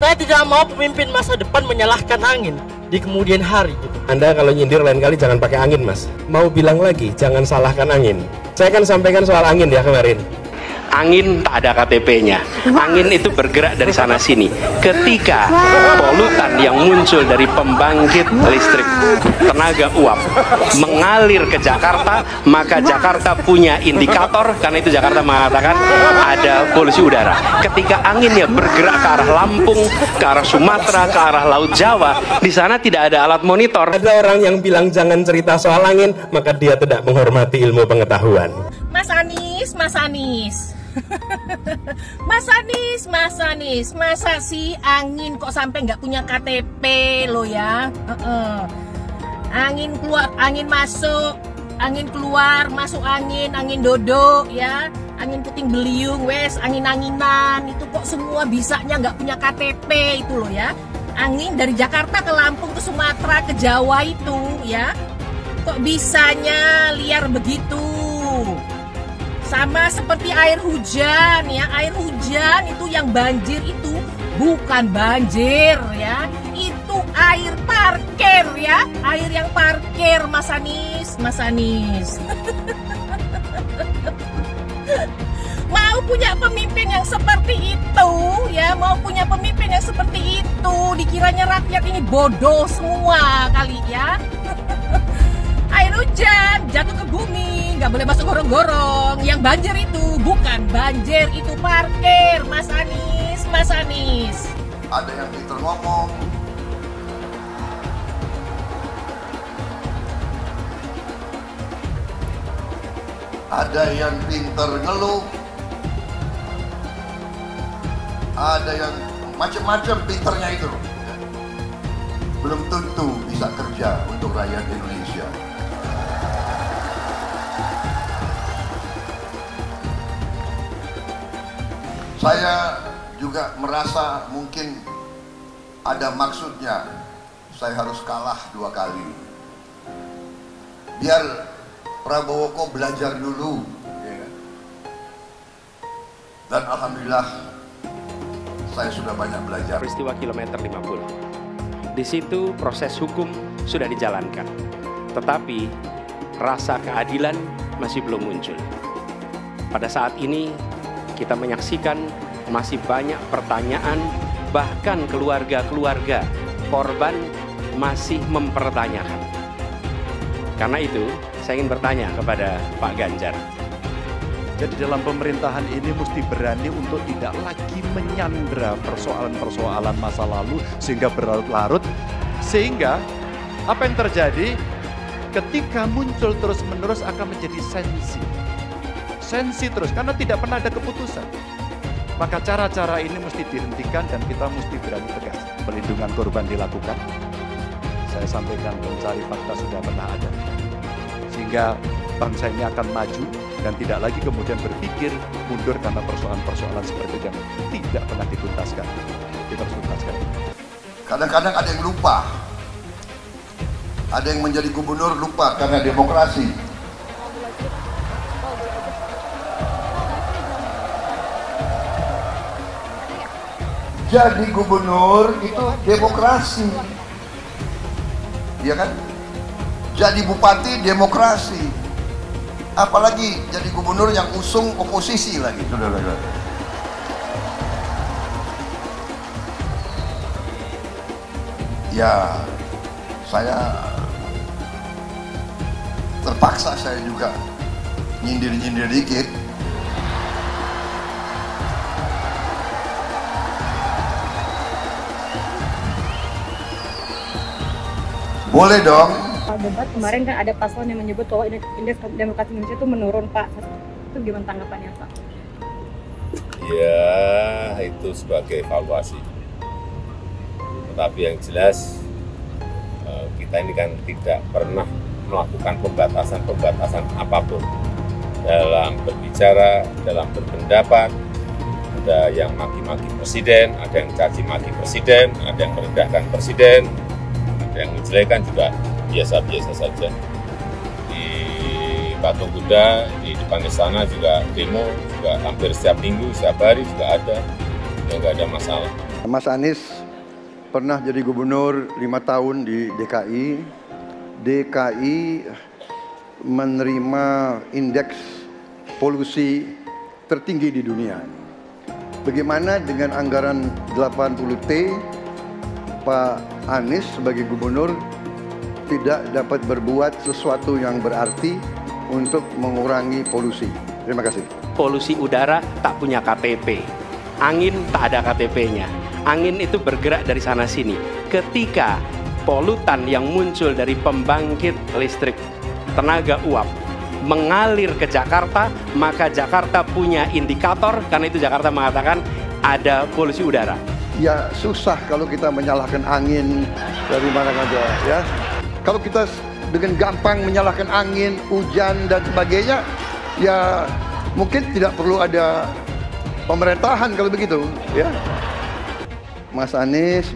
Saya tidak mau pemimpin masa depan menyalahkan angin di kemudian hari gitu. Anda kalau nyindir lain kali jangan pakai angin, Mas. Mau bilang lagi, jangan salahkan angin. Saya kan sampaikan soal angin ya kemarin. Angin tak ada KTP-nya. Angin itu bergerak dari sana sini. Ketika polutan yang muncul dari pembangkit listrik tenaga uap mengalir ke Jakarta, maka Jakarta punya indikator, karena itu Jakarta mengatakan ada polusi udara. Ketika anginnya bergerak ke arah Lampung, ke arah Sumatera, ke arah Laut Jawa, di sana tidak ada alat monitor. Ada orang yang bilang jangan cerita soal angin, maka dia tidak menghormati ilmu pengetahuan. Mas Anies, Mas Anies. Mas Anies, Mas Anies, masa sih angin kok sampai nggak punya KTP lo ya? Angin keluar, angin masuk, angin keluar, masuk angin, angin dodo ya, angin puting beliung, wes angin-anginan itu kok semua bisanya nggak punya KTP itu lo ya? Angin dari Jakarta ke Lampung ke Sumatera ke Jawa itu ya, kok bisanya liar begitu? Sama seperti air hujan ya, air hujan itu yang banjir itu bukan banjir ya, itu air parkir ya, air yang parkir Mas Anies, Mas Anies. Mau punya pemimpin yang seperti itu ya, mau punya pemimpin yang seperti itu, dikiranya rakyat ini bodoh semua kali ya. Air hujan jatuh ke bumi, nggak boleh masuk gorong-gorong. Yang banjir itu bukan banjir, itu parkir, Mas Anies, Mas Anies. Ada yang pintar ngomong, ada yang pintar ngeluh, ada yang macam-macam pintarnya itu. Belum tentu bisa kerja untuk rakyat Indonesia. Saya juga merasa mungkin ada maksudnya saya harus kalah 2 kali. Biar Prabowo kok belajar dulu. Ya. Dan alhamdulillah saya sudah banyak belajar. Peristiwa kilometer 50. Di situ proses hukum sudah dijalankan. Tetapi rasa keadilan masih belum muncul. Pada saat ini kita menyaksikan masih banyak pertanyaan, bahkan keluarga-keluarga korban masih mempertanyakan. Karena itu, saya ingin bertanya kepada Pak Ganjar. Jadi dalam pemerintahan ini mesti berani untuk tidak lagi menyandra persoalan-persoalan masa lalu sehingga berlarut-larut. Sehingga apa yang terjadi ketika muncul terus-menerus akan menjadi sensi terus, karena tidak pernah ada keputusan. Maka cara-cara ini mesti dihentikan dan kita mesti berani tegas. Perlindungan korban dilakukan. Saya sampaikan pencari fakta sudah pernah ada. Sehingga bangsa ini akan maju dan tidak lagi kemudian berpikir mundur karena persoalan-persoalan seperti itu yang tidak pernah dituntaskan. Kita harus tuntaskan. Kadang-kadang ada yang lupa. Ada yang menjadi gubernur lupa karena demokrasi. Jadi gubernur itu demokrasi, ya kan? Jadi bupati demokrasi, apalagi jadi gubernur yang usung oposisi lagi, saudara-saudara. Ya, saya terpaksa saya juga nyindir-nyindir dikit. Boleh dong. Pak debat kemarin kan ada paslon yang menyebut bahwa indeks demokrasi Indonesia itu menurun, Pak. Itu gimana tanggapannya, Pak? Ya, itu sebagai evaluasi. Tetapi yang jelas kita ini kan tidak pernah melakukan pembatasan apapun dalam berbicara, dalam berpendapat. Ada yang maki-maki presiden, ada yang caci maki presiden, ada yang merendahkan presiden, yang menjelekan juga biasa-biasa saja. Di Patung Kuda, di depan istana juga demo, juga hampir setiap minggu, setiap hari juga ada, ya nggak ada masalah. Mas Anies pernah jadi gubernur 5 tahun di DKI. DKI menerima indeks polusi tertinggi di dunia. Bagaimana dengan anggaran 80T, Pak Anies sebagai gubernur tidak dapat berbuat sesuatu yang berarti untuk mengurangi polusi? Terima kasih. Polusi udara tak punya KTP, angin tak ada KTP-nya. Angin itu bergerak dari sana sini. Ketika polutan yang muncul dari pembangkit listrik tenaga uap mengalir ke Jakarta, maka Jakarta punya indikator, karena itu Jakarta mengatakan ada polusi udara. Ya susah kalau kita menyalahkan angin dari mana saja ya. Kalau kita dengan gampang menyalahkan angin, hujan dan sebagainya, ya mungkin tidak perlu ada pemerintahan kalau begitu ya. Mas Anies.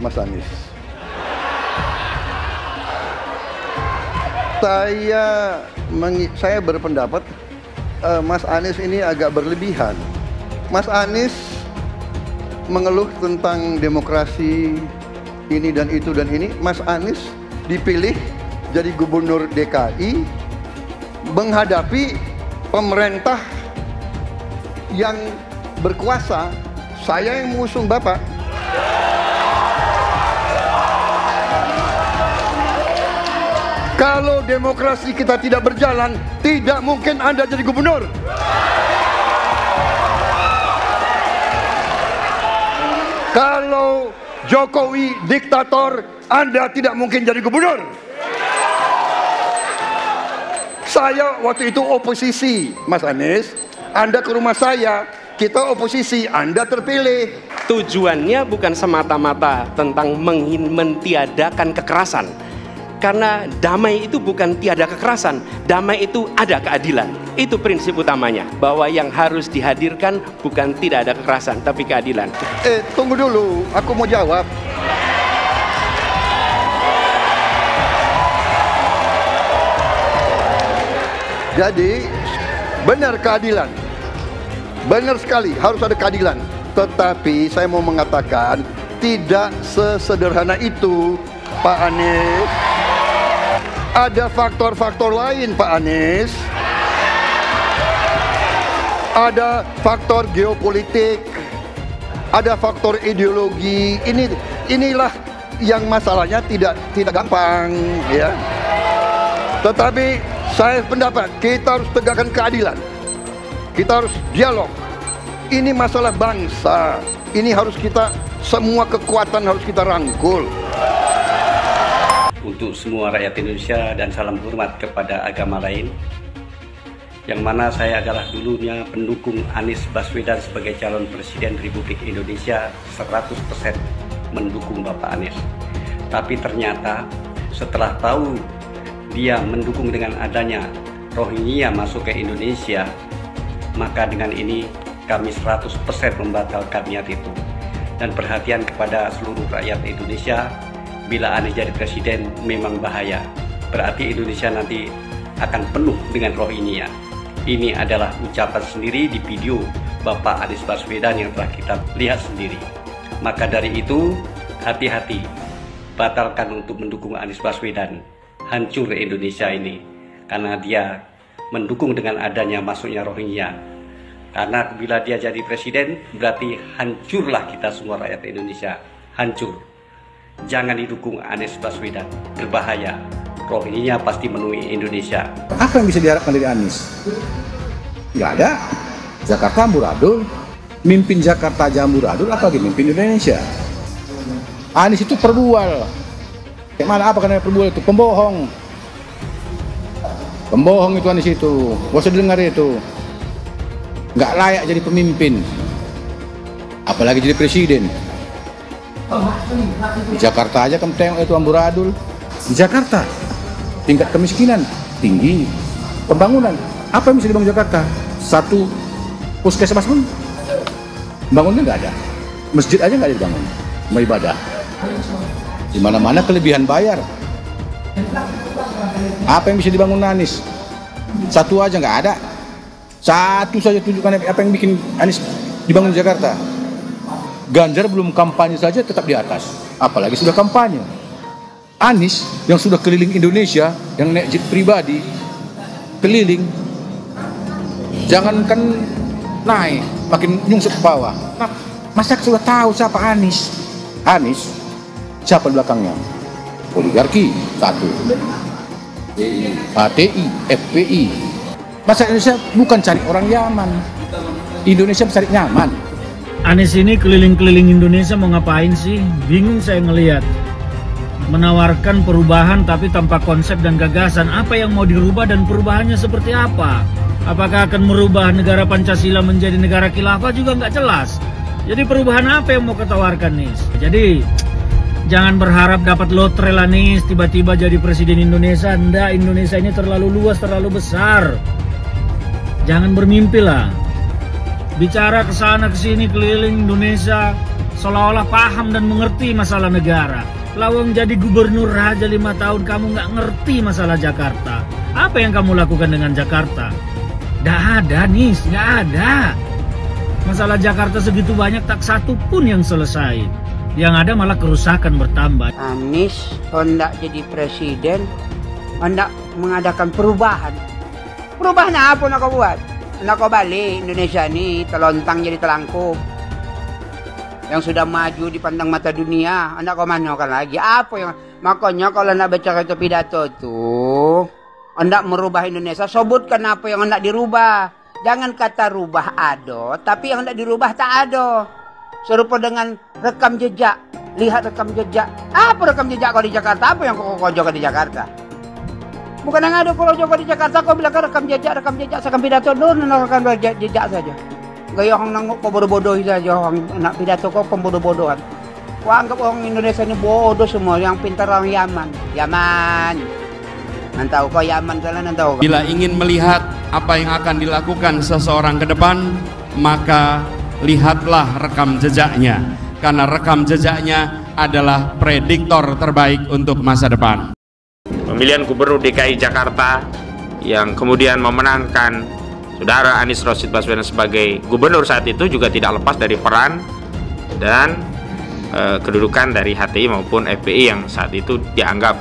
Saya berpendapat Mas Anies ini agak berlebihan. Mas Anies mengeluh tentang demokrasi ini dan itu dan ini. Mas Anies dipilih jadi gubernur DKI menghadapi pemerintah yang berkuasa. Saya yang mengusung Bapak. Kalau demokrasi kita tidak berjalan, tidak mungkin Anda jadi gubernur. Kalau Jokowi diktator, Anda tidak mungkin jadi gubernur. Saya waktu itu oposisi, Mas Anies. Anda ke rumah saya, kita oposisi, Anda terpilih. Tujuannya bukan semata-mata tentang mentiadakan kekerasan. Karena damai itu bukan tiada kekerasan, damai itu ada keadilan. Itu prinsip utamanya, bahwa yang harus dihadirkan bukan tidak ada kekerasan, tapi keadilan. Tunggu dulu, aku mau jawab. Jadi, benar keadilan. Benar sekali, harus ada keadilan. Tetapi saya mau mengatakan, tidak sesederhana itu, Pak Anies. Ada faktor-faktor lain, Pak Anies. Ada faktor geopolitik, ada faktor ideologi. Inilah yang masalahnya tidak gampang, ya. Tetapi saya pendapat kita harus tegakkan keadilan. Kita harus dialog. Ini masalah bangsa. Ini harus kita, semua kekuatan harus kita rangkul. Untuk semua rakyat Indonesia dan salam hormat kepada agama lain, yang mana saya adalah dulunya pendukung Anies Baswedan sebagai calon Presiden Republik Indonesia, 100% mendukung Bapak Anies. Tapi ternyata setelah tahu dia mendukung dengan adanya Rohingya masuk ke Indonesia, maka dengan ini kami 100% membatalkan niat itu. Dan perhatian kepada seluruh rakyat Indonesia, bila Anies jadi presiden memang bahaya. Berarti Indonesia nanti akan penuh dengan Rohingya. Ini adalah ucapan sendiri di video Bapak Anies Baswedan yang telah kita lihat sendiri. Maka dari itu, hati-hati, batalkan untuk mendukung Anies Baswedan. Hancur Indonesia ini, karena dia mendukung dengan adanya masuknya Rohingya. Karena bila dia jadi presiden, berarti hancurlah kita semua rakyat Indonesia. Hancur. Jangan didukung Anies Baswedan, berbahaya. Rohingya pasti menemui Indonesia. Apa yang bisa diharapkan dari Anies? Nggak ada. Jakarta amburadul, mimpin Jakarta aja amburadul, apalagi mimpin Indonesia. Anies itu perbual. Kayak mana apa karena perbual itu? Pembohong. Pembohong itu Anies itu. Gak usah dengar itu. Nggak layak jadi pemimpin. Apalagi jadi presiden. Di Jakarta aja kamu tengok itu amburadul. Di Jakarta tingkat kemiskinan tinggi. Pembangunan apa yang bisa dibangun Jakarta? Satu puskesmas pun bangunnya nggak ada. Masjid aja nggak ada dibangun. Mau ibadah. Di mana-mana kelebihan bayar. Apa yang bisa dibangun Anies? Satu aja nggak ada. Satu saja tunjukkan apa yang bikin Anies dibangun di Jakarta. Ganjar belum kampanye saja tetap di atas, apalagi sudah kampanye. Anies yang sudah keliling Indonesia, yang naik jet pribadi, keliling, jangankan naik, makin nyungsep ke bawah. Nah, masyarakat sudah tahu siapa Anies. Anies, siapa di belakangnya? Oligarki, satu. HTI, FPI. Masyarakat Indonesia bukan cari orang Yaman. Indonesia mencari nyaman. Anies ini keliling-keliling Indonesia mau ngapain sih? Bingung saya ngelihat. Menawarkan perubahan tapi tanpa konsep dan gagasan. Apa yang mau dirubah dan perubahannya seperti apa? Apakah akan merubah negara Pancasila menjadi negara khilafah juga nggak jelas. Jadi perubahan apa yang mau ketawarkan nih? Jadi jangan berharap dapat lotre lah nih tiba-tiba jadi presiden Indonesia. Nggak, Indonesia ini terlalu luas, terlalu besar. Jangan bermimpi lah. Bicara ke sana ke sini keliling Indonesia seolah-olah paham dan mengerti masalah negara. Lawang jadi gubernur aja 5 tahun kamu nggak ngerti masalah Jakarta. Apa yang kamu lakukan dengan Jakarta? Nggak ada nih, nggak ada. Masalah Jakarta segitu banyak tak satu pun yang selesai. Yang ada malah kerusakan bertambah. Anies hendak jadi presiden, hendak mengadakan perubahan. Perubahan apa nak kau buat? Nak kau balik Indonesia ni telontang jadi telangkup. Yang sudah maju dipandang mata dunia, hendak kau manakan lagi? Apa yang makanya kalau nak baca itu pidato tu, hendak merubah Indonesia, sebutkan apa yang hendak dirubah. Jangan kata rubah ada, tapi yang hendak dirubah tak ada. Serupa dengan rekam jejak. Lihat rekam jejak. Apa rekam jejak kau di Jakarta? Apa yang kau jaga di Jakarta? Bukan yang ada kalau jaga di Jakarta kau bilang rekam jejak, seakan pidato dulu rekam jejak saja. Gaya orang nangkuk kau bodoh-bodoh saja, orang nak pidato kau pembodoh-bodohan. Kau anggap orang Indonesia ini bodoh semua, yang pintar orang Yaman. Yaman. Nantau kau Yaman kalian nantau. Bila ingin melihat apa yang akan dilakukan seseorang ke depan, maka lihatlah rekam jejaknya. Karena rekam jejaknya adalah prediktor terbaik untuk masa depan. Pemilihan Gubernur DKI Jakarta yang kemudian memenangkan Saudara Anies Rashid Baswedan sebagai gubernur saat itu juga tidak lepas dari peran dan kedudukan dari HTI maupun FPI yang saat itu dianggap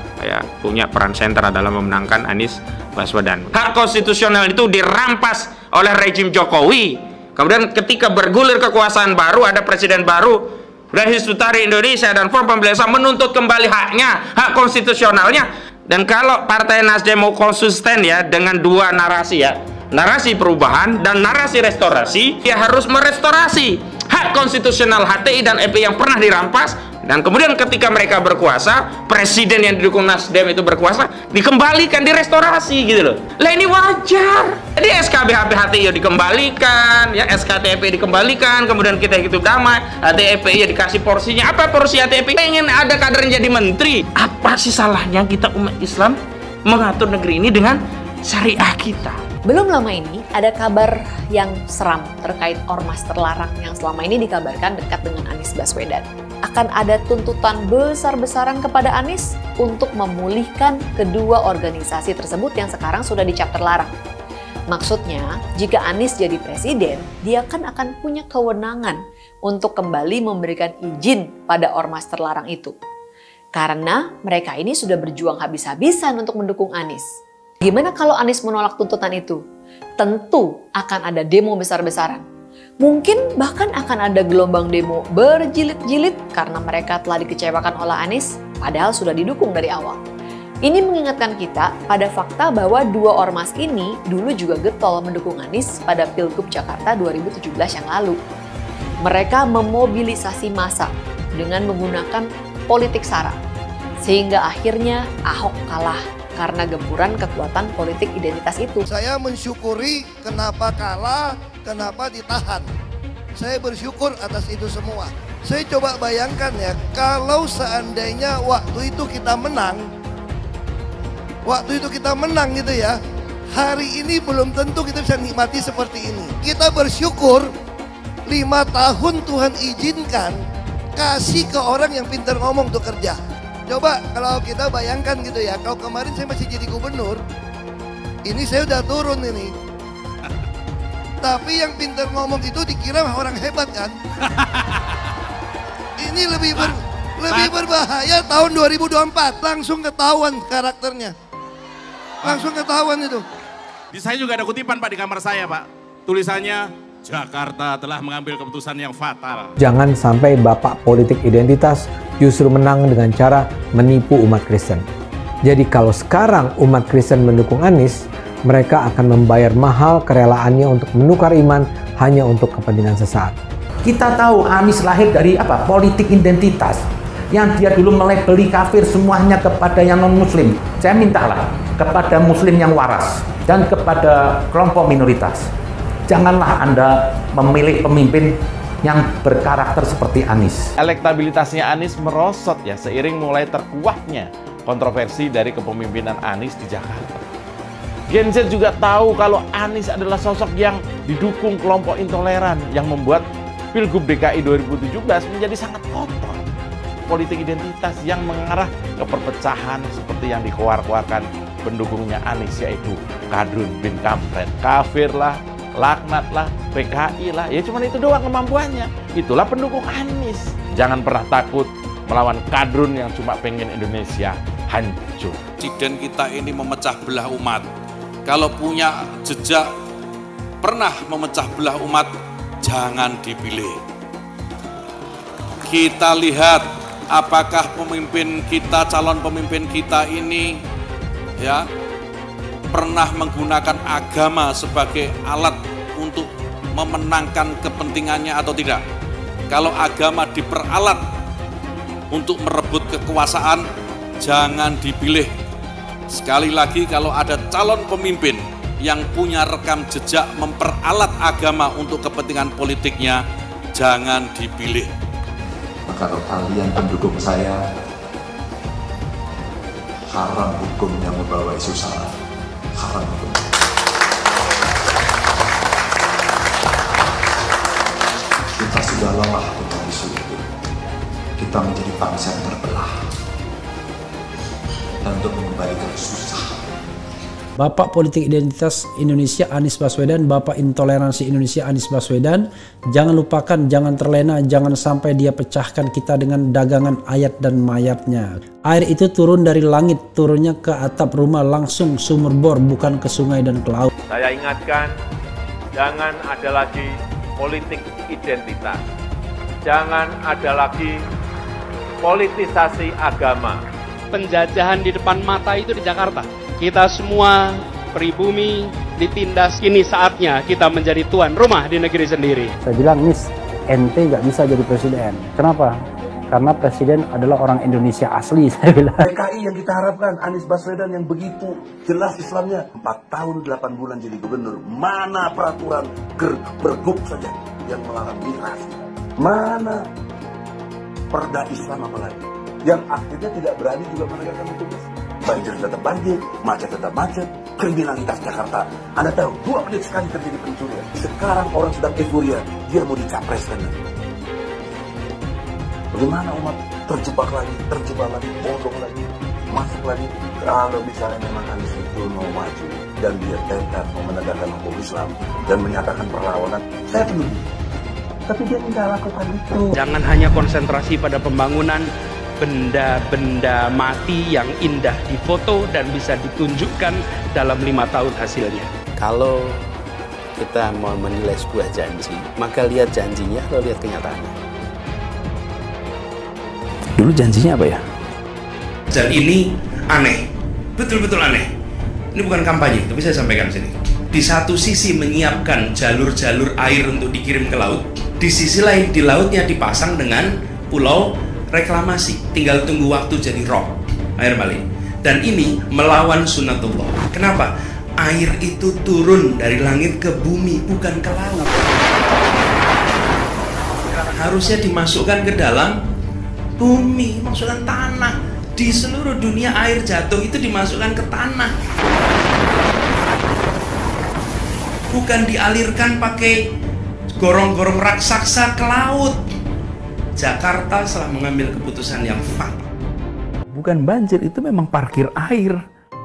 punya peran sentral dalam memenangkan Anies Baswedan. Hak konstitusional itu dirampas oleh rejim Jokowi. Kemudian ketika bergulir kekuasaan baru, ada presiden baru, Hizbut Tahrir Indonesia dan Front Pembela Islam menuntut kembali haknya, hak konstitusionalnya. Dan kalau Partai Nasdem mau konsisten ya dengan dua narasi ya, narasi perubahan dan narasi restorasi, dia harus merestorasi hak konstitusional HTI dan FPI yang pernah dirampas. Dan kemudian ketika mereka berkuasa, presiden yang didukung Nasdem itu berkuasa, dikembalikan, direstorasi gitu loh. Lah ini wajar. Jadi SKBHP HTI dikembalikan, ya SKTP dikembalikan, kemudian kita hidup damai, HTI ya dikasih porsinya. Apa porsi HTI? Pengen ada kader yang jadi menteri. Apa sih salahnya kita umat Islam mengatur negeri ini dengan syariah kita? Belum lama ini ada kabar yang seram terkait ormas terlarang yang selama ini dikabarkan dekat dengan Anies Baswedan. Akan ada tuntutan besar-besaran kepada Anies untuk memulihkan kedua organisasi tersebut yang sekarang sudah dicap terlarang. Maksudnya, jika Anies jadi presiden, dia kan akan punya kewenangan untuk kembali memberikan izin pada ormas terlarang itu. Karena mereka ini sudah berjuang habis-habisan untuk mendukung Anies. Gimana kalau Anies menolak tuntutan itu? Tentu akan ada demo besar-besaran. Mungkin bahkan akan ada gelombang demo berjilid-jilid karena mereka telah dikecewakan oleh Anies, padahal sudah didukung dari awal. Ini mengingatkan kita pada fakta bahwa dua ormas ini dulu juga getol mendukung Anies pada Pilgub Jakarta 2017 yang lalu. Mereka memobilisasi massa dengan menggunakan politik sara, sehingga akhirnya Ahok kalah karena gempuran kekuatan politik identitas itu. Saya mensyukuri kenapa kalah, kenapa ditahan. Saya bersyukur atas itu semua. Saya coba bayangkan ya, kalau seandainya waktu itu kita menang gitu ya, hari ini belum tentu kita bisa nikmati seperti ini. Kita bersyukur 5 tahun Tuhan izinkan kasih ke orang yang pintar ngomong untuk kerja. Coba kalau kita bayangkan gitu ya, kalau kemarin saya masih jadi gubernur, ini saya udah turun ini. Tapi yang pintar ngomong itu dikira orang hebat kan? Ini lebih berbahaya tahun 2024. Langsung ketahuan karakternya. Langsung ketahuan itu. Di saya juga ada kutipan Pak di kamar saya Pak. Tulisannya, Jakarta telah mengambil keputusan yang fatal. Jangan sampai bapak politik identitas justru menang dengan cara menipu umat Kristen. Jadi kalau sekarang umat Kristen mendukung Anies, mereka akan membayar mahal kerelaannya untuk menukar iman hanya untuk kepentingan sesaat. Kita tahu Anies lahir dari apa? Politik identitas. Yang dia dulu melabeli kafir semuanya kepada yang non-muslim. Saya mintalah kepada muslim yang waras dan kepada kelompok minoritas. Janganlah Anda memilih pemimpin yang berkarakter seperti Anies. Elektabilitasnya Anies merosot ya seiring mulai terkuaknya kontroversi dari kepemimpinan Anies di Jakarta. Gen Z juga tahu kalau Anies adalah sosok yang didukung kelompok intoleran yang membuat Pilgub DKI 2017 menjadi sangat kotor. Politik identitas yang mengarah ke perpecahan seperti yang dikeluarkan pendukungnya Anies, yaitu Kadrun bin Kampret. Kafir lah, laknat lah, PKI lah, ya cuman itu doang kemampuannya. Itulah pendukung Anies. Jangan pernah takut melawan Kadrun yang cuma pengen Indonesia hancur. Presiden kita ini memecah belah umat. Kalau punya jejak pernah memecah belah umat, jangan dipilih. Kita lihat apakah pemimpin kita, calon pemimpin kita ini ya pernah menggunakan agama sebagai alat untuk memenangkan kepentingannya atau tidak. Kalau agama diperalat untuk merebut kekuasaan, jangan dipilih. Sekali lagi, kalau ada calon pemimpin yang punya rekam jejak memperalat agama untuk kepentingan politiknya, jangan dipilih. Kalau kalian pendukung saya, haram hukumnya membawa isu sara. Haram hukum. Kita sudah lelah dengan isu itu. Kita menjadi bangsa yang terbelah. Dan untuk mengembalikan susah. Bapak politik identitas Indonesia Anies Baswedan, Bapak intoleransi Indonesia Anies Baswedan. Jangan lupakan, jangan terlena, jangan sampai dia pecahkan kita dengan dagangan ayat dan mayatnya. Air itu turun dari langit, turunnya ke atap rumah langsung sumber bor, bukan ke sungai dan ke laut. Saya ingatkan, jangan ada lagi politik identitas. Jangan ada lagi politisasi agama. Penjajahan di depan mata itu di Jakarta. Kita semua pribumi ditindas, kini saatnya kita menjadi tuan rumah di negeri sendiri. Saya bilang, Nis, ente gak bisa jadi presiden. Kenapa? Karena presiden adalah orang Indonesia asli, saya bilang. PKI yang kita harapkan, Anies Baswedan yang begitu jelas Islamnya, 4 tahun 8 bulan jadi gubernur. Mana peraturan pergub saja yang melarang migrasi? Mana perda Islam apalagi? Yang akhirnya tidak berani juga menegakkan hukum Islam. Banjir tetap banjir, macet tetap macet, kriminalitas Jakarta. Anda tahu, 2 menit sekali terjadi pencurian. Sekarang orang sedang euforia, dia mau dicapreskan. Bagaimana umat terjebak lagi, bodoh lagi, masuk lagi. Kalau misalnya memang Anies itu mau maju dan dia tekad mau menegakkan hukum Islam dan menyatakan perlawanan, saya peduli. Tapi dia tidak lakukan itu. Jangan hanya konsentrasi pada pembangunan benda-benda mati yang indah difoto dan bisa ditunjukkan dalam 5 tahun hasilnya. Kalau kita mau menilai sebuah janji, maka lihat janjinya atau lihat kenyataannya. Dulu janjinya apa ya? Dan ini aneh, betul-betul aneh. Ini bukan kampanye, tapi saya sampaikan sini. Di satu sisi menyiapkan jalur-jalur air untuk dikirim ke laut, di sisi lain di lautnya dipasang dengan pulau reklamasi, tinggal tunggu waktu jadi rob, air balik. Dan ini melawan sunnatullah. Kenapa? Air itu turun dari langit ke bumi, bukan ke laut. Harusnya dimasukkan ke dalam bumi, masukkan tanah. Di seluruh dunia air jatuh itu dimasukkan ke tanah, bukan dialirkan pakai gorong-gorong raksasa ke laut. Jakarta telah mengambil keputusan yang fatal. Bukan banjir, itu memang parkir air.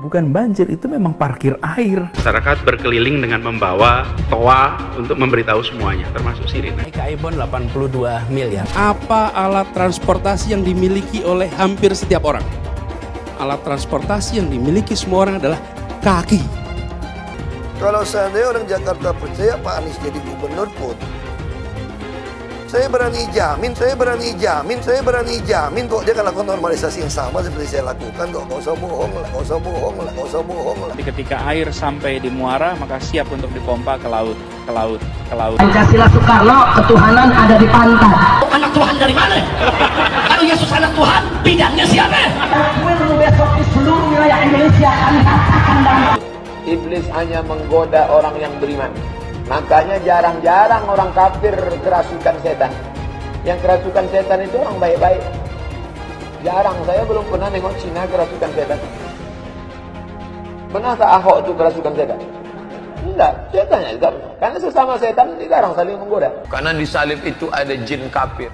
bukan banjir, itu memang parkir air. Masyarakat berkeliling dengan membawa toa untuk memberitahu semuanya, termasuk sirine. Naik iPhone 82 miliar. Apa alat transportasi yang dimiliki oleh hampir setiap orang? Alat transportasi yang dimiliki semua orang adalah kaki. Kalau seandainya orang Jakarta percaya Pak Anies jadi gubernur pun, saya berani jamin kok dia akan lakukan normalisasi yang sama seperti saya lakukan kok. Gak usah bohong lah. Ketika air sampai di muara, maka siap untuk dipompa ke laut. Pancasila Soekarno, ketuhanan ada di pantai. Anak Tuhan dari mana? Kalau Yesus anak Tuhan, bidangnya siapa? Besok di seluruh wilayah Indonesia kami katakan dan Iblis hanya menggoda orang yang beriman. Makanya jarang-jarang orang kafir kerasukan setan. Yang kerasukan setan itu orang baik-baik. Jarang, saya belum pernah nengok Cina kerasukan setan. Pernah tak Ahok itu kerasukan setan? Enggak, setannya juga. Karena sesama setan dilarang saling menggoda. Karena di salib itu ada jin kafir.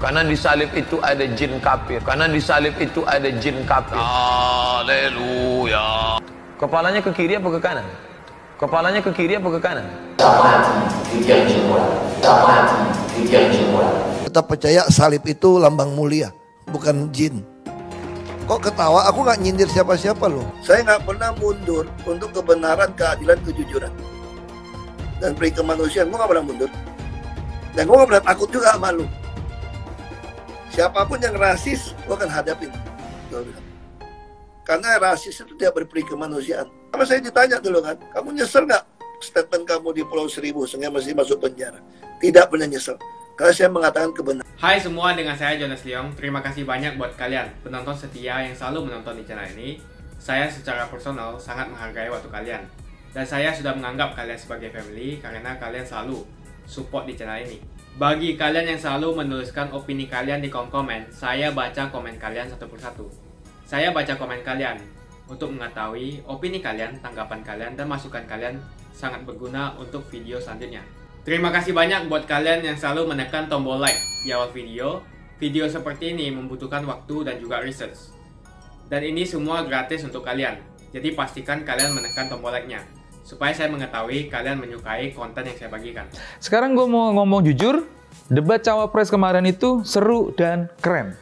Haleluya. Kepalanya ke kiri apa ke kanan? Tetap percaya salib itu lambang mulia, bukan jin. Kok ketawa? Aku nggak nyindir siapa-siapa loh. Saya nggak pernah mundur untuk kebenaran, keadilan, kejujuran, dan peri kemanusiaan. Gue nggak pernah mundur. Dan gue nggak pernah takut juga sama lu. Siapapun yang rasis, gue akan hadapin. Karena rasis itu tidak berperi kemanusiaan. Apa saya ditanya dulu kan, kamu nyesel nggak statement kamu di Pulau Seribu sehingga masih masuk penjara? Tidak pernah nyesel, karena saya mengatakan kebenaran. Hai semua, dengan saya Jonas Leong. Terima kasih banyak buat kalian penonton setia yang selalu menonton di channel ini. Saya secara personal sangat menghargai waktu kalian. Dan saya sudah menganggap kalian sebagai family karena kalian selalu support di channel ini. Bagi kalian yang selalu menuliskan opini kalian di kolom komen, saya baca komen kalian satu persatu. Saya baca komen kalian untuk mengetahui opini kalian, tanggapan kalian, dan masukan kalian sangat berguna untuk video selanjutnya. Terima kasih banyak buat kalian yang selalu menekan tombol like di awal video. Video seperti ini membutuhkan waktu dan juga research. Dan ini semua gratis untuk kalian. Jadi pastikan kalian menekan tombol like-nya, supaya saya mengetahui kalian menyukai konten yang saya bagikan. Sekarang gue mau ngomong jujur, debat Cawapres kemarin itu seru dan keren.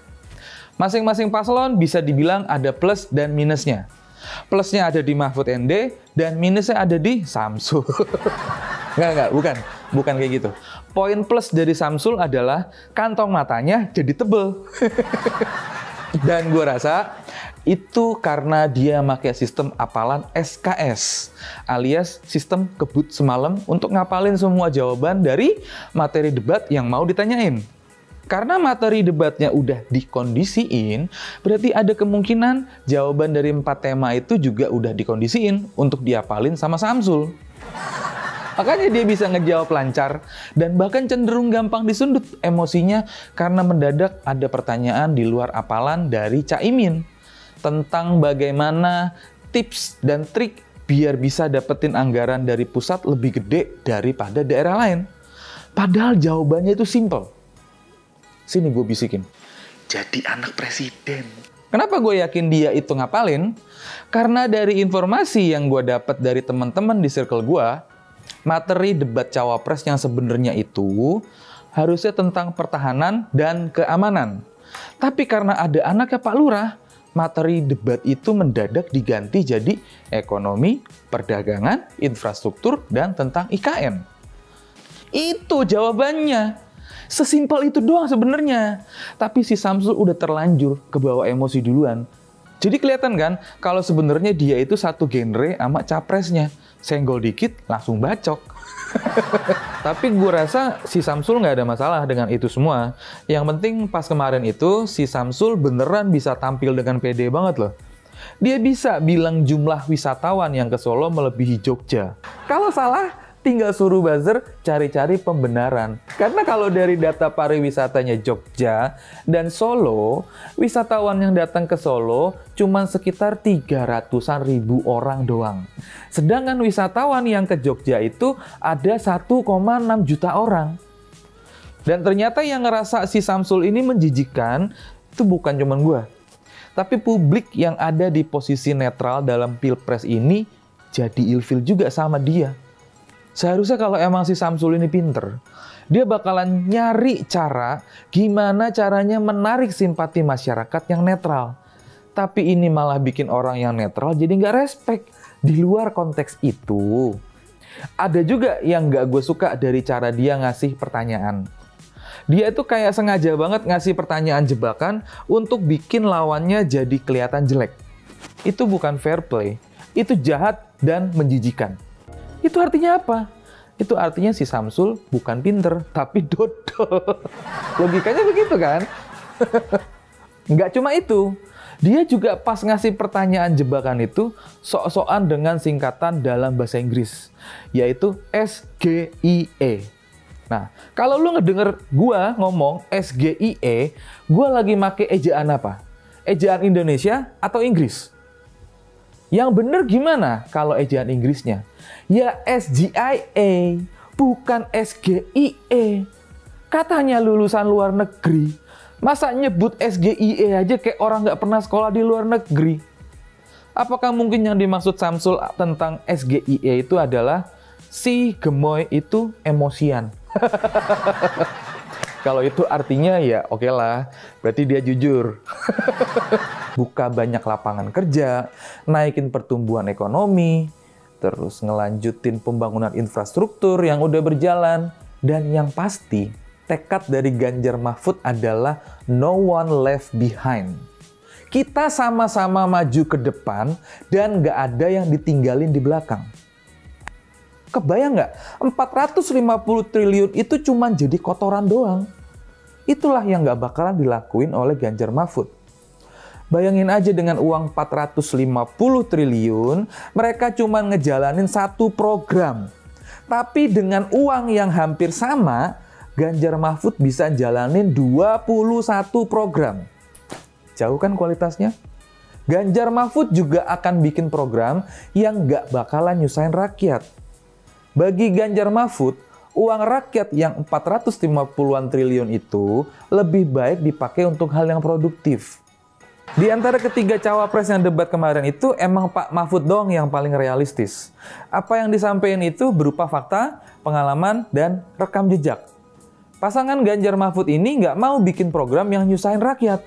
Masing-masing paslon bisa dibilang ada plus dan minusnya. Plusnya ada di Mahfud MD dan minusnya ada di Samsul. Bukan kayak gitu. Poin plus dari Samsul adalah kantong matanya jadi tebel. Dan gue rasa itu karena dia pakai sistem apalan SKS, alias sistem kebut semalam untuk ngapalin semua jawaban dari materi debat yang mau ditanyain. Karena materi debatnya udah dikondisiin, berarti ada kemungkinan jawaban dari 4 tema itu juga udah dikondisiin untuk diapalin sama Samsul. Makanya dia bisa ngejawab lancar dan bahkan cenderung gampang disundut emosinya karena mendadak ada pertanyaan di luar apalan dari Caimin tentang bagaimana tips dan trik biar bisa dapetin anggaran dari pusat lebih gede daripada daerah lain. Padahal jawabannya itu simple. Sini gue bisikin. Jadi anak presiden. Kenapa gue yakin dia itu ngapalin? Karena dari informasi yang gue dapat dari teman-teman di circle gue, materi debat Cawapres yang sebenarnya itu harusnya tentang pertahanan dan keamanan. Tapi karena ada anaknya Pak Lurah, materi debat itu mendadak diganti jadi ekonomi, perdagangan, infrastruktur, dan tentang IKN. Itu jawabannya. Sesimpel itu doang sebenarnya. Tapi si Samsul udah terlanjur kebawa emosi duluan. Jadi kelihatan kan kalau sebenarnya dia itu satu genre sama capresnya. Senggol dikit langsung bacok. Tapi gue rasa si Samsul nggak ada masalah dengan itu semua. Yang penting pas kemarin itu si Samsul beneran bisa tampil dengan pede banget loh. Dia bisa bilang jumlah wisatawan yang ke Solo melebihi Jogja. Kalau salah, tinggal suruh buzzer cari-cari pembenaran. Karena kalau dari data pariwisatanya Jogja dan Solo, wisatawan yang datang ke Solo cuma sekitar 300-an ribu orang doang. Sedangkan wisatawan yang ke Jogja itu ada 1,6 juta orang. Dan ternyata yang ngerasa si Samsul ini menjijikkan itu bukan cuma gue. Tapi publik yang ada di posisi netral dalam pilpres ini jadi ilfil juga sama dia. Seharusnya kalau emang si Samsul ini pinter, dia bakalan nyari cara gimana caranya menarik simpati masyarakat yang netral. Tapi ini malah bikin orang yang netral jadi nggak respect. Di luar konteks itu, ada juga yang nggak gue suka dari cara dia ngasih pertanyaan. Dia itu kayak sengaja banget ngasih pertanyaan jebakan untuk bikin lawannya jadi kelihatan jelek. Itu bukan fair play, itu jahat dan menjijikan. Itu artinya apa? Itu artinya si Samsul bukan pinter, tapi dodol. Logikanya begitu kan? Nggak cuma itu, dia juga pas ngasih pertanyaan jebakan itu sok-sokan dengan singkatan dalam bahasa Inggris, yaitu SGIE. Nah, kalau lu ngedenger gua ngomong SGIE, gua lagi make ejaan apa? Ejaan Indonesia atau Inggris? Yang bener gimana kalau ejaan Inggrisnya? Ya SGIE, bukan SGIE. Katanya lulusan luar negeri. Masa nyebut SGIE aja kayak orang nggak pernah sekolah di luar negeri? Apakah mungkin yang dimaksud Samsul tentang SGIE itu adalah si gemoy itu emosian? Kalau itu artinya ya oke lah, berarti dia jujur. Buka banyak lapangan kerja, naikin pertumbuhan ekonomi, terus ngelanjutin pembangunan infrastruktur yang udah berjalan, dan yang pasti tekad dari Ganjar Mahfud adalah no one left behind. Kita sama-sama maju ke depan dan nggak ada yang ditinggalin di belakang. Kebayang nggak? 450 triliun itu cuma jadi kotoran doang. Itulah yang nggak bakalan dilakuin oleh Ganjar Mahfud. Bayangin aja dengan uang 450 triliun, mereka cuma ngejalanin satu program. Tapi dengan uang yang hampir sama, Ganjar Mahfud bisa jalanin 21 program. Jauh kan kualitasnya? Ganjar Mahfud juga akan bikin program yang nggak bakalan nyusahin rakyat. Bagi Ganjar Mahfud, uang rakyat yang 450-an triliun itu lebih baik dipakai untuk hal yang produktif. Di antara ketiga cawapres yang debat kemarin itu emang Pak Mahfud dong yang paling realistis. Apa yang disampaikan itu berupa fakta, pengalaman, dan rekam jejak. Pasangan Ganjar Mahfud ini nggak mau bikin program yang nyusahin rakyat.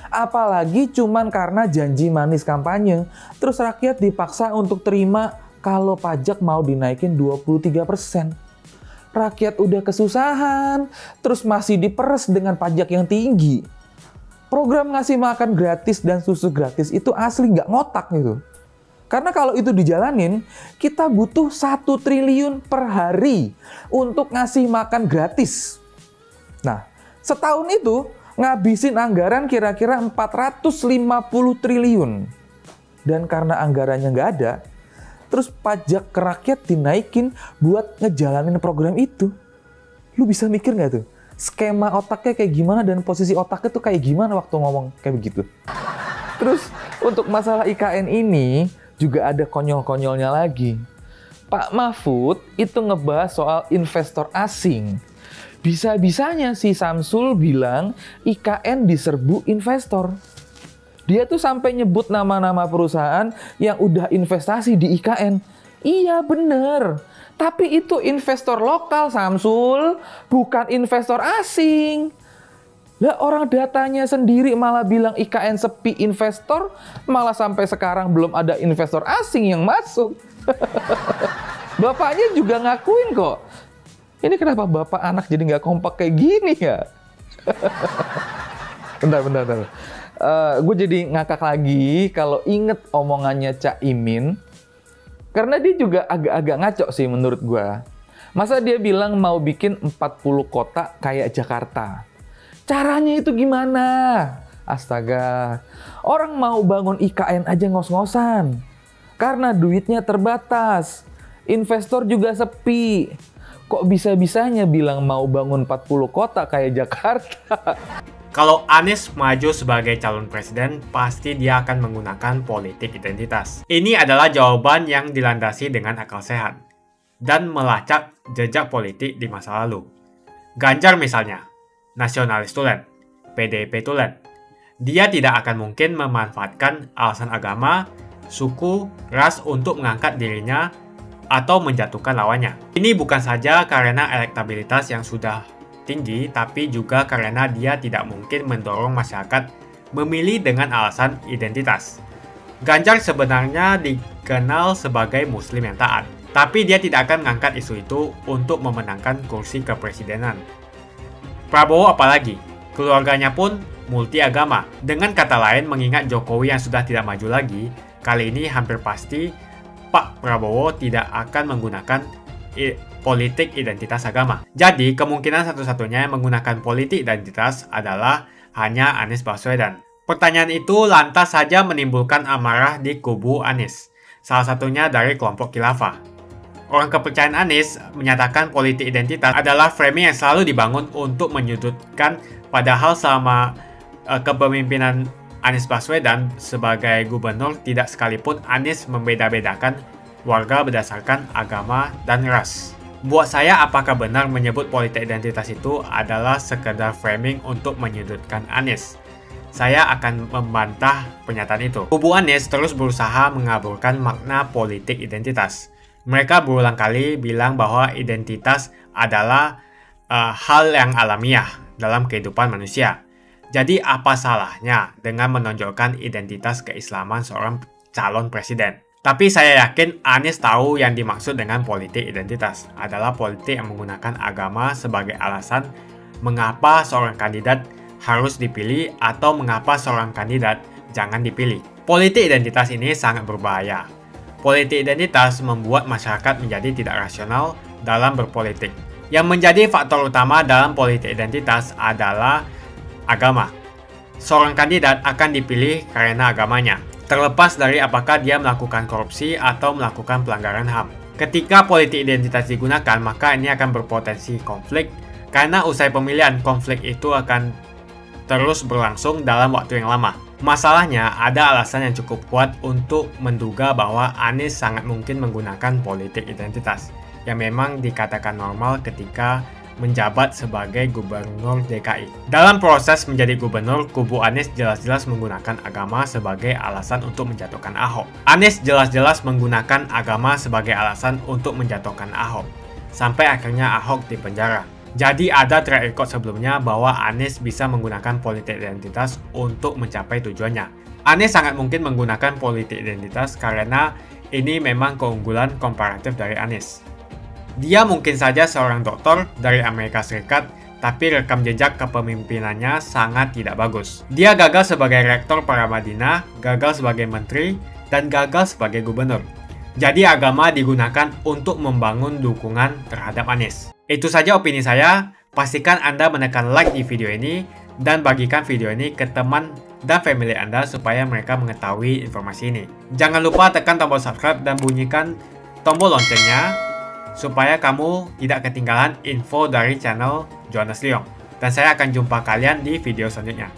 Apalagi cuman karena janji manis kampanye, terus rakyat dipaksa untuk terima kalau pajak mau dinaikin 23%. Rakyat udah kesusahan, terus masih diperes dengan pajak yang tinggi. Program ngasih makan gratis dan susu gratis itu asli nggak ngotak gitu. Karena kalau itu dijalanin, kita butuh 1 triliun per hari untuk ngasih makan gratis. Nah, setahun itu ngabisin anggaran kira-kira 450 triliun. Dan karena anggarannya nggak ada, terus pajak ke rakyat dinaikin buat ngejalanin program itu. Lu bisa mikir nggak tuh? Skema otaknya kayak gimana dan posisi otaknya tuh kayak gimana waktu ngomong kayak begitu. Terus untuk masalah IKN ini juga ada konyol-konyolnya lagi. Pak Mahfud itu ngebahas soal investor asing. Bisa-bisanya si Samsul bilang IKN diserbu investor. Dia tuh sampai nyebut nama-nama perusahaan yang udah investasi di IKN. Iya bener. Tapi itu investor lokal Samsul, bukan investor asing. Lah orang datanya sendiri malah bilang IKN sepi investor, malah sampai sekarang belum ada investor asing yang masuk. Bapaknya juga ngakuin kok. Ini kenapa bapak anak jadi nggak kompak kayak gini ya? Bentar. Gue jadi ngakak lagi kalau inget omongannya Cak Imin. Karena dia juga agak-agak ngaco sih menurut gue. Masa dia bilang mau bikin 40 kota kayak Jakarta? Caranya itu gimana? Astaga, orang mau bangun IKN aja ngos-ngosan. Karena duitnya terbatas. Investor juga sepi. Kok bisa-bisanya bilang mau bangun 40 kota kayak Jakarta? Kalau Anies maju sebagai calon presiden, pasti dia akan menggunakan politik identitas. Ini adalah jawaban yang dilandasi dengan akal sehat dan melacak jejak politik di masa lalu. Ganjar misalnya, nasionalis tulen, PDIP tulen. Dia tidak akan mungkin memanfaatkan alasan agama, suku, ras untuk mengangkat dirinya atau menjatuhkan lawannya. Ini bukan saja karena elektabilitas yang sudah tinggi, tapi juga karena dia tidak mungkin mendorong masyarakat memilih dengan alasan identitas. Ganjar sebenarnya dikenal sebagai Muslim yang taat, tapi dia tidak akan mengangkat isu itu untuk memenangkan kursi kepresidenan. Prabowo apalagi, keluarganya pun multi agama. Dengan kata lain, mengingat Jokowi yang sudah tidak maju lagi, kali ini hampir pasti Pak Prabowo tidak akan menggunakan politik identitas agama. Jadi, kemungkinan satu-satunya yang menggunakan politik identitas adalah hanya Anies Baswedan. Pertanyaan itu lantas saja menimbulkan amarah di kubu Anies, salah satunya dari kelompok khilafah. Orang kepercayaan Anies menyatakan politik identitas adalah framing yang selalu dibangun untuk menyudutkan, padahal selama kepemimpinan Anies Baswedan sebagai gubernur tidak sekalipun Anies membeda-bedakan warga berdasarkan agama dan ras. Buat saya, apakah benar menyebut politik identitas itu adalah sekedar framing untuk menyudutkan Anies? Saya akan membantah pernyataan itu. Kubu Anies terus berusaha mengaburkan makna politik identitas. Mereka berulang kali bilang bahwa identitas adalah hal yang alamiah dalam kehidupan manusia. Jadi apa salahnya dengan menonjolkan identitas keislaman seorang calon presiden? Tapi saya yakin Anies tahu yang dimaksud dengan politik identitas adalah politik yang menggunakan agama sebagai alasan mengapa seorang kandidat harus dipilih atau mengapa seorang kandidat jangan dipilih. Politik identitas ini sangat berbahaya. Politik identitas membuat masyarakat menjadi tidak rasional dalam berpolitik. Yang menjadi faktor utama dalam politik identitas adalah agama. Seorang kandidat akan dipilih karena agamanya, terlepas dari apakah dia melakukan korupsi atau melakukan pelanggaran HAM. Ketika politik identitas digunakan, maka ini akan berpotensi konflik, karena usai pemilihan, konflik itu akan terus berlangsung dalam waktu yang lama. Masalahnya, ada alasan yang cukup kuat untuk menduga bahwa Anies sangat mungkin menggunakan politik identitas, yang memang dikatakan normal ketika menjabat sebagai gubernur DKI. Dalam proses menjadi gubernur, kubu Anies jelas-jelas menggunakan agama sebagai alasan untuk menjatuhkan Ahok. Anies jelas-jelas menggunakan agama sebagai alasan untuk menjatuhkan Ahok, sampai akhirnya Ahok dipenjara. Jadi ada track record sebelumnya bahwa Anies bisa menggunakan politik identitas untuk mencapai tujuannya. Anies sangat mungkin menggunakan politik identitas karena ini memang keunggulan komparatif dari Anies. Dia mungkin saja seorang doktor dari Amerika Serikat, tapi rekam jejak kepemimpinannya sangat tidak bagus. Dia gagal sebagai rektor Paramadina, gagal sebagai menteri, dan gagal sebagai gubernur. Jadi agama digunakan untuk membangun dukungan terhadap Anies. Itu saja opini saya. Pastikan Anda menekan like di video ini dan bagikan video ini ke teman dan family Anda supaya mereka mengetahui informasi ini. Jangan lupa tekan tombol subscribe dan bunyikan tombol loncengnya supaya kamu tidak ketinggalan info dari channel Jonas Leong. Dan saya akan jumpa kalian di video selanjutnya.